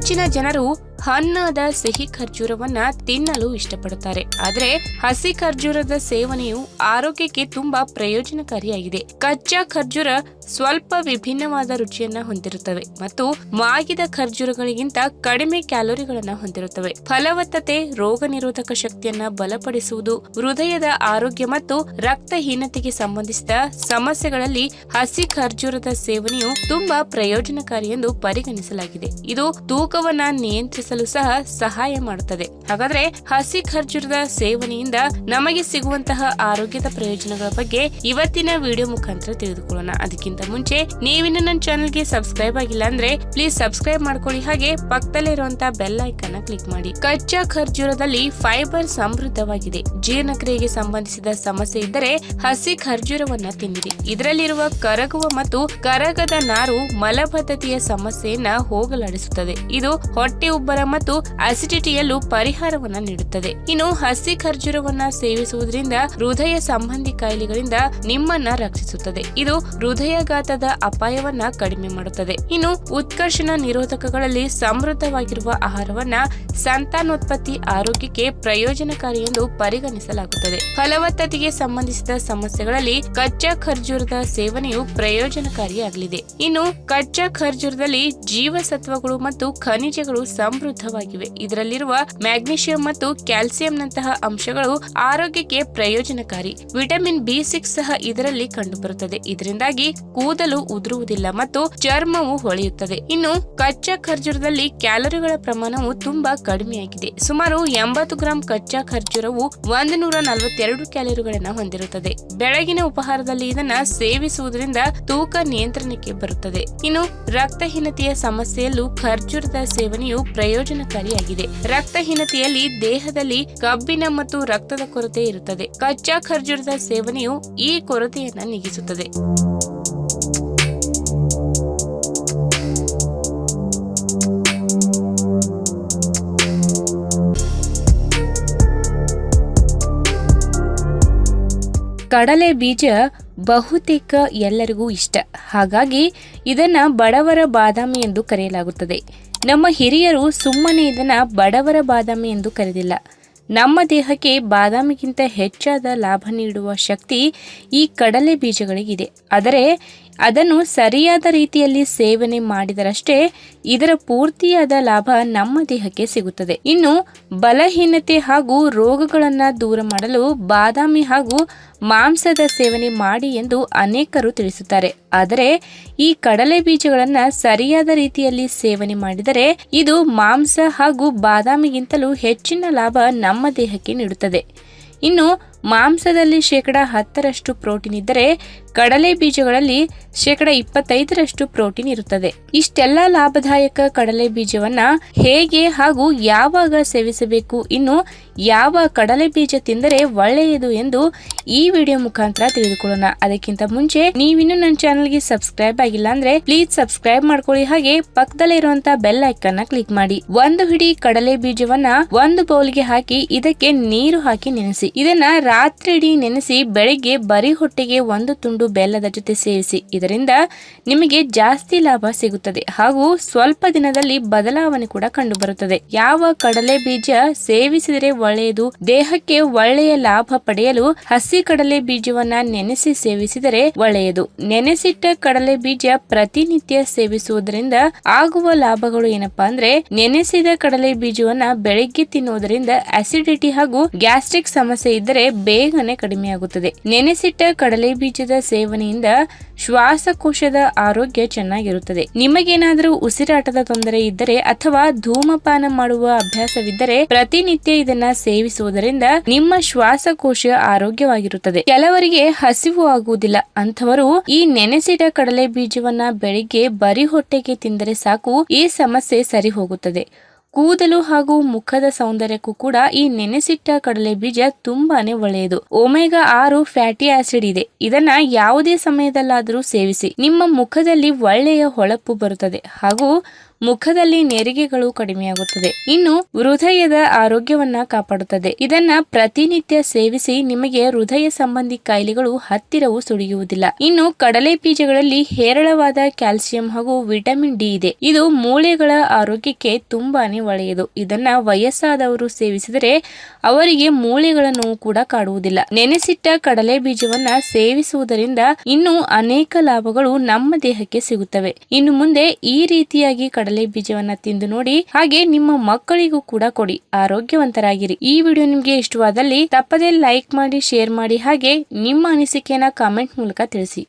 ಹೆಚ್ಚಿನ ಜನರು ಹಣ್ಣಾದ ಸಿಹಿ ಖರ್ಜೂರವನ್ನ ತಿನ್ನಲು ಇಷ್ಟಪಡುತ್ತಾರೆ. ಆದರೆ ಹಸಿ ಖರ್ಜೂರದ ಸೇವನೆಯು ಆರೋಗ್ಯಕ್ಕೆ ತುಂಬಾ ಪ್ರಯೋಜನಕಾರಿಯಾಗಿದೆ. ಕಚ್ಚಾ ಖರ್ಜೂರ ಸ್ವಲ್ಪ ವಿಭಿನ್ನವಾದ ರುಚಿಯನ್ನ ಹೊಂದಿರುತ್ತವೆ ಮತ್ತು ಮಾಗಿದ ಖರ್ಜೂರಗಳಿಗಿಂತ ಕಡಿಮೆ ಕ್ಯಾಲೋರಿಗಳನ್ನ ಹೊಂದಿರುತ್ತವೆ. ಫಲವತ್ತತೆ, ರೋಗ ನಿರೋಧಕ ಶಕ್ತಿಯನ್ನ ಬಲಪಡಿಸುವುದು, ಹೃದಯದ ಆರೋಗ್ಯ ಮತ್ತು ರಕ್ತಹೀನತೆಗೆ ಸಂಬಂಧಿಸಿದ ಸಮಸ್ಯೆಗಳಲ್ಲಿ ಹಸಿ ಖರ್ಜೂರದ ಸೇವನೆಯು ತುಂಬಾ ಪ್ರಯೋಜನಕಾರಿ ಎಂದು ಪರಿಗಣಿಸಲಾಗಿದೆ. ಇದು ತೂಕವನ್ನ ನಿಯಂತ್ರಿಸಲು ಸಹ ಸಹಾಯ ಮಾಡುತ್ತದೆ. ಹಾಗಾದ್ರೆ ಹಸಿ ಖರ್ಜೂರದ ಸೇವನೆಯಿಂದ ನಮಗೆ ಸಿಗುವಂತಹ ಆರೋಗ್ಯದ ಪ್ರಯೋಜನಗಳ ಬಗ್ಗೆ ಇವತ್ತಿನ ವಿಡಿಯೋ ಮುಖಾಂತರ ತಿಳಿದುಕೊಳ್ಳೋಣ. ಅದಕ್ಕಿಂತ ಮುಂಚೆ ನೀವಿನ್ನು ನನ್ನ ಚಾನೆಲ್ಗೆ ಸಬ್ಸ್ಕ್ರೈಬ್ ಆಗಿಲ್ಲ ಅಂದ್ರೆ ಪ್ಲೀಸ್ ಸಬ್ಸ್ಕ್ರೈಬ್ ಮಾಡ್ಕೊಳ್ಳಿ, ಹಾಗೆ ಪಕ್ಕದಲ್ಲಿರುವಂತಹ ಬೆಲ್ ಐಕಾನ್ ಕ್ಲಿಕ್ ಮಾಡಿ. ಕಚ್ಚಾ ಖರ್ಜೂರದಲ್ಲಿ ಫೈಬರ್ ಸಮೃದ್ಧವಾಗಿದೆ. ಜೀರ್ಣಕ್ರಿಯೆಗೆ ಸಂಬಂಧಿಸಿದ ಸಮಸ್ಯೆ ಇದ್ದರೆ ಹಸಿ ಖರ್ಜೂರವನ್ನ ತಿನ್ನಿರಿ. ಇದರಲ್ಲಿರುವ ಕರಗುವ ಮತ್ತು ಕರಗದ ನಾರು ಮಲಬದ್ಧತೆಯ ಸಮಸ್ಯೆಯನ್ನ ಹೋಗಲಾಡಿಸುತ್ತದೆ. ಇದು ಹೊಟ್ಟೆ ಉಬ್ಬರ ಮತ್ತು ಅಸಿಡಿಟಿಯಲ್ಲೂ ಪರಿಹಾರವನ್ನ ನೀಡುತ್ತದೆ. ಇನ್ನು ಹಸಿ ಖರ್ಜೂರವನ್ನ ಸೇವಿಸುವುದರಿಂದ ಹೃದಯ ಸಂಬಂಧಿ ಕಾಯಿಲೆಗಳಿಂದ ನಿಮ್ಮನ್ನ ರಕ್ಷಿಸುತ್ತದೆ. ಇದು ಹೃದಯಾಘಾತದ ಅಪಾಯವನ್ನ ಕಡಿಮೆ ಮಾಡುತ್ತದೆ. ಇನ್ನು ಉತ್ಕರ್ಷಣ ನಿರೋಧಕಗಳಲ್ಲಿ ಸಮೃದ್ಧವಾಗಿರುವ ಆಹಾರವನ್ನ ಸಂತಾನೋತ್ಪತ್ತಿ ಆರೋಗ್ಯಕ್ಕೆ ಪ್ರಯೋಜನಕಾರಿ ಎಂದು ಪರಿಗಣಿಸಲಾಗುತ್ತದೆ. ಫಲವತ್ತತೆಗೆ ಸಂಬಂಧಿಸಿದ ಸಮಸ್ಯೆಗಳಲ್ಲಿ ಕಚ್ಚಾ ಖರ್ಜೂರದ ಸೇವನೆಯು ಪ್ರಯೋಜನಕಾರಿಯಾಗಲಿದೆ. ಇನ್ನು ಕಚ್ಚಾ ಖರ್ಜೂರದಲ್ಲಿ ಜೀವಸತ್ವಗಳು ಮತ್ತು ಖನಿಜಗಳು ಸಮೃದ್ಧವಾಗಿವೆ. ಇದರಲ್ಲಿರುವ ಮ್ಯಾಗ್ನೀಷಿಯಂ ಮತ್ತು ಕ್ಯಾಲ್ಸಿಯಂನಂತಹ ಅಂಶಗಳು ಆರೋಗ್ಯಕ್ಕೆ ಪ್ರಯೋಜನಕಾರಿ. ವಿಟಮಿನ್ B6 ಸಹ ಇದರಲ್ಲಿ ಕಂಡುಬರುತ್ತದೆ. ಇದರಿಂದಾಗಿ ಕೂದಲು ಉದುರುವುದಿಲ್ಲ ಮತ್ತು ಚರ್ಮವು ಹೊಳೆಯುತ್ತದೆ. ಇನ್ನು ಕಚ್ಚಾ ಖರ್ಜೂರದಲ್ಲಿ ಕ್ಯಾಲೋರಿಗಳ ಪ್ರಮಾಣವು ತುಂಬಾ ಕಡಿಮೆಯಾಗಿದೆ. ಸುಮಾರು 80 ಗ್ರಾಂ ಕಚ್ಚಾ ಖರ್ಜೂರವು 142 ಕ್ಯಾಲೋರಿಗಳನ್ನು ಹೊಂದಿರುತ್ತದೆ. ಬೆಳಗಿನ ಉಪಹಾರದಲ್ಲಿ ಇದನ್ನ ಸೇವಿಸುವುದರಿಂದ ತೂಕ ನಿಯಂತ್ರಣಕ್ಕೆ ಬರುತ್ತದೆ. ಇನ್ನು ರಕ್ತಹೀನತೆಯ ಸಮಸ್ಯೆಯಲ್ಲೂ ಖರ್ಜೂರದ ಸೇವನೆಯು ಪ್ರಯೋಜನಕಾರಿಯಾಗಿದೆ. ರಕ್ತಹೀನತೆಯಲ್ಲಿ ದೇಹದಲ್ಲಿ ಕಬ್ಬಿಣ ಮತ್ತು ರಕ್ತದ ಕೊರತೆ ಇರುತ್ತದೆ. ಕಚ್ಚಾ ಖರ್ಜೂರದ ಸೇವನೆಯು ಈ ಕೊರತೆಯನ್ನ ನೀಗಿಸುತ್ತದೆ. ಕಡಲೆ ಬೀಜ ಬಹುತೇಕ ಎಲ್ಲರಿಗೂ ಇಷ್ಟ. ಹಾಗಾಗಿ ಇದನ್ನ ಬಡವರ ಬಾದಾಮಿ ಎಂದು ಕರೆಯಲಾಗುತ್ತದೆ. ನಮ್ಮ ಹಿರಿಯರು ಸುಮ್ಮನೆ ಇದನ್ನ ಬಡವರ ಬಾದಾಮಿ ಎಂದು ಕರೆದಿಲ್ಲ. ನಮ್ಮ ದೇಹಕ್ಕೆ ಬಾದಾಮಿಗಿಂತ ಹೆಚ್ಚಾದ ಲಾಭ ನೀಡುವ ಶಕ್ತಿ ಈ ಕಡಲೆ ಬೀಜಗಳಿಗಿದೆ. ಆದರೆ ಅದನ್ನು ಸರಿಯಾದ ರೀತಿಯಲ್ಲಿ ಸೇವನೆ ಮಾಡಿದರಷ್ಟೇ ಇದರ ಪೂರ್ತಿಯಾದ ಲಾಭ ನಮ್ಮ ದೇಹಕ್ಕೆ ಸಿಗುತ್ತದೆ. ಇನ್ನು ಬಲಹೀನತೆ ಹಾಗೂ ರೋಗಗಳನ್ನು ದೂರ ಮಾಡಲು ಬಾದಾಮಿ ಹಾಗೂ ಮಾಂಸದ ಸೇವನೆ ಮಾಡಿ ಎಂದು ಅನೇಕರು ತಿಳಿಸುತ್ತಾರೆ. ಆದರೆ ಈ ಕಡಲೆ ಬೀಜಗಳನ್ನು ಸರಿಯಾದ ರೀತಿಯಲ್ಲಿ ಸೇವನೆ ಮಾಡಿದರೆ ಇದು ಮಾಂಸ ಹಾಗೂ ಬಾದಾಮಿಗಿಂತಲೂ ಹೆಚ್ಚಿನ ಲಾಭ ನಮ್ಮ ದೇಹಕ್ಕೆ ನೀಡುತ್ತದೆ. ಇನ್ನು ಮಾಂಸದಲ್ಲಿ 10% ಪ್ರೋಟೀನ್ ಇದ್ದರೆ ಕಡಲೆ ಬೀಜಗಳಲ್ಲಿ 25% ಪ್ರೋಟೀನ್ ಇರುತ್ತದೆ. ಇಷ್ಟೆಲ್ಲ ಲಾಭದಾಯಕ ಕಡಲೆ ಬೀಜವನ್ನ ಹೇಗೆ ಹಾಗೂ ಯಾವಾಗ ಸೇವಿಸಬೇಕು, ಇನ್ನು ಯಾವ ಕಡಲೆ ಬೀಜ ತಿಂದರೆ ಒಳ್ಳೆಯದು ಎಂದು ಈ ವಿಡಿಯೋ ಮುಖಾಂತರ ತಿಳಿದುಕೊಳ್ಳೋಣ. ಅದಕ್ಕಿಂತ ಮುಂಚೆ ನೀವಿನ್ನು ನನ್ನ ಚಾನೆಲ್ಗೆ ಸಬ್ಸ್ಕ್ರೈಬ್ ಆಗಿಲ್ಲ ಅಂದ್ರೆ ಪ್ಲೀಸ್ ಸಬ್ಸ್ಕ್ರೈಬ್ ಮಾಡ್ಕೊಳ್ಳಿ, ಹಾಗೆ ಪಕ್ಕದಲ್ಲೇ ಇರುವಂತಹ ಬೆಲ್ ಐಕಾನ್ ಕ್ಲಿಕ್ ಮಾಡಿ. ಒಂದು ಹಿಡಿ ಕಡಲೆ ಬೀಜವನ್ನ ಒಂದು ಬೌಲ್ಗೆ ಹಾಕಿ ಇದಕ್ಕೆ ನೀರು ಹಾಕಿ ನೆನೆಸಿ. ಇದನ್ನ ರಾತ್ರಿ ಇಡೀ ನೆನೆಸಿ ಬೆಳಿಗ್ಗೆ ಬರೀ ಹೊಟ್ಟೆಗೆ ಒಂದು ತುಂಡು ಬೆಲ್ಲದ ಜೊತೆ ಸೇವಿಸಿ. ಇದರಿಂದ ನಿಮಗೆ ಜಾಸ್ತಿ ಲಾಭ ಸಿಗುತ್ತದೆ ಹಾಗೂ ಸ್ವಲ್ಪ ದಿನದಲ್ಲಿ ಬದಲಾವಣೆ ಕೂಡ ಕಂಡು ಬರುತ್ತದೆ. ಯಾವ ಕಡಲೆ ಬೀಜ ಸೇವಿಸಿದರೆ ಒಳ್ಳೆಯದು? ದೇಹಕ್ಕೆ ಒಳ್ಳೆಯ ಲಾಭ ಪಡೆಯಲು ಹಸಿ ಕಡಲೆ ಬೀಜವನ್ನ ನೆನೆಸಿ ಸೇವಿಸಿದರೆ ಒಳ್ಳೆಯದು. ನೆನೆಸಿಟ್ಟ ಕಡಲೆ ಬೀಜ ಪ್ರತಿನಿತ್ಯ ಸೇವಿಸುವುದರಿಂದ ಆಗುವ ಲಾಭಗಳು ಏನಪ್ಪಾ ಅಂದ್ರೆ, ನೆನೆಸಿದ ಕಡಲೆ ಬೀಜವನ್ನ ಬೆಳಿಗ್ಗೆ ತಿನ್ನುವುದರಿಂದ ಅಸಿಡಿಟಿ ಹಾಗೂ ಗ್ಯಾಸ್ಟ್ರಿಕ್ ಸಮಸ್ಯೆ ಇದ್ದರೆ ಬೇಗನೆ ಕಡಿಮೆಯಾಗುತ್ತದೆ. ನೆನೆಸಿಟ್ಟ ಕಡಲೆ ಬೀಜದ ಸೇವನೆಯಿಂದ ಶ್ವಾಸಕೋಶದ ಆರೋಗ್ಯ ಚೆನ್ನಾಗಿರುತ್ತದೆ. ನಿಮಗೇನಾದರೂ ಉಸಿರಾಟದ ತೊಂದರೆ ಇದ್ದರೆ ಅಥವಾ ಧೂಮಪಾನ ಮಾಡುವ ಅಭ್ಯಾಸವಿದ್ದರೆ ಪ್ರತಿನಿತ್ಯ ಇದನ್ನ ಸೇವಿಸುವುದರಿಂದ ನಿಮ್ಮ ಶ್ವಾಸಕೋಶ ಆರೋಗ್ಯವಾಗಿರುತ್ತದೆ. ಕೆಲವರಿಗೆ ಹಸಿವು ಆಗುವುದಿಲ್ಲ, ಅಂಥವರು ಈ ನೆನೆಸಿದ ಕಡಲೆ ಬೀಜವನ್ನ ಬೆಳಿಗ್ಗೆ ಬರಿ ಹೊಟ್ಟೆಗೆ ತಿಂದರೆ ಸಾಕು, ಈ ಸಮಸ್ಯೆ ಸರಿ ಹೋಗುತ್ತದೆ. ಕೂದಲು ಹಾಗೂ ಮುಖದ ಸೌಂದರ್ಯಕ್ಕೂ ಕೂಡ ಈ ನೆನೆಸಿಟ್ಟ ಕಡಲೆ ಬೀಜ ತುಂಬಾನೇ ಒಳ್ಳೆಯದು. ಒಮೆಗಾ 6 ಫ್ಯಾಟಿ ಆಸಿಡ್ ಇದೆ. ಇದನ್ನ ಯಾವುದೇ ಸಮಯದಲ್ಲಾದರೂ ಸೇವಿಸಿ. ನಿಮ್ಮ ಮುಖದಲ್ಲಿ ಒಳ್ಳೆಯ ಹೊಳಪು ಬರುತ್ತದೆ ಹಾಗೂ ಮುಖದಲ್ಲಿ ನೆರಿಗೆಗಳು ಕಡಿಮೆಯಾಗುತ್ತದೆ. ಇನ್ನು ಹೃದಯದ ಆರೋಗ್ಯವನ್ನ ಕಾಪಾಡುತ್ತದೆ. ಇದನ್ನ ಪ್ರತಿನಿತ್ಯ ಸೇವಿಸಿ ನಿಮಗೆ ಹೃದಯ ಸಂಬಂಧಿ ಕಾಯಿಲೆಗಳು ಹತ್ತಿರವೂ ಸುಳಿಯುವುದಿಲ್ಲ. ಇನ್ನು ಕಡಲೆ ಬೀಜಗಳಲ್ಲಿ ಹೇರಳವಾದ ಕ್ಯಾಲ್ಸಿಯಂ ಹಾಗೂ ವಿಟಮಿನ್ ಡಿ ಇದೆ. ಇದು ಮೂಳೆಗಳ ಆರೋಗ್ಯಕ್ಕೆ ತುಂಬಾನೇ ಒಳ್ಳೆಯದು. ಇದನ್ನ ವಯಸ್ಸಾದವರು ಸೇವಿಸಿದರೆ ಅವರಿಗೆ ಮೂಳೆಗಳ ನೋವು ಕೂಡ ಕಾಡುವುದಿಲ್ಲ. ನೆನೆಸಿಟ್ಟ ಕಡಲೆ ಬೀಜವನ್ನ ಸೇವಿಸುವುದರಿಂದ ಇನ್ನೂ ಅನೇಕ ಲಾಭಗಳು ನಮ್ಮ ದೇಹಕ್ಕೆ ಸಿಗುತ್ತವೆ. ಇನ್ನು ಮುಂದೆ ಈ ರೀತಿಯಾಗಿ ಕಡಲೆ ಬೀಜವನ್ನ ತಿಂದು ನೋಡಿ, ಹಾಗೆ ನಿಮ್ಮ ಮಕ್ಕಳಿಗೂ ಕೂಡ ಕೊಡಿ. ಆರೋಗ್ಯವಂತರಾಗಿರಿ. ಈ ವಿಡಿಯೋ ನಿಮ್ಗೆ ಇಷ್ಟವಾದಲ್ಲಿ ತಪ್ಪದೇ ಲೈಕ್ ಮಾಡಿ, ಶೇರ್ ಮಾಡಿ, ಹಾಗೆ ನಿಮ್ಮ ಅನಿಸಿಕೆಯನ್ನ ಕಾಮೆಂಟ್ ಮೂಲಕ ತಿಳಿಸಿ.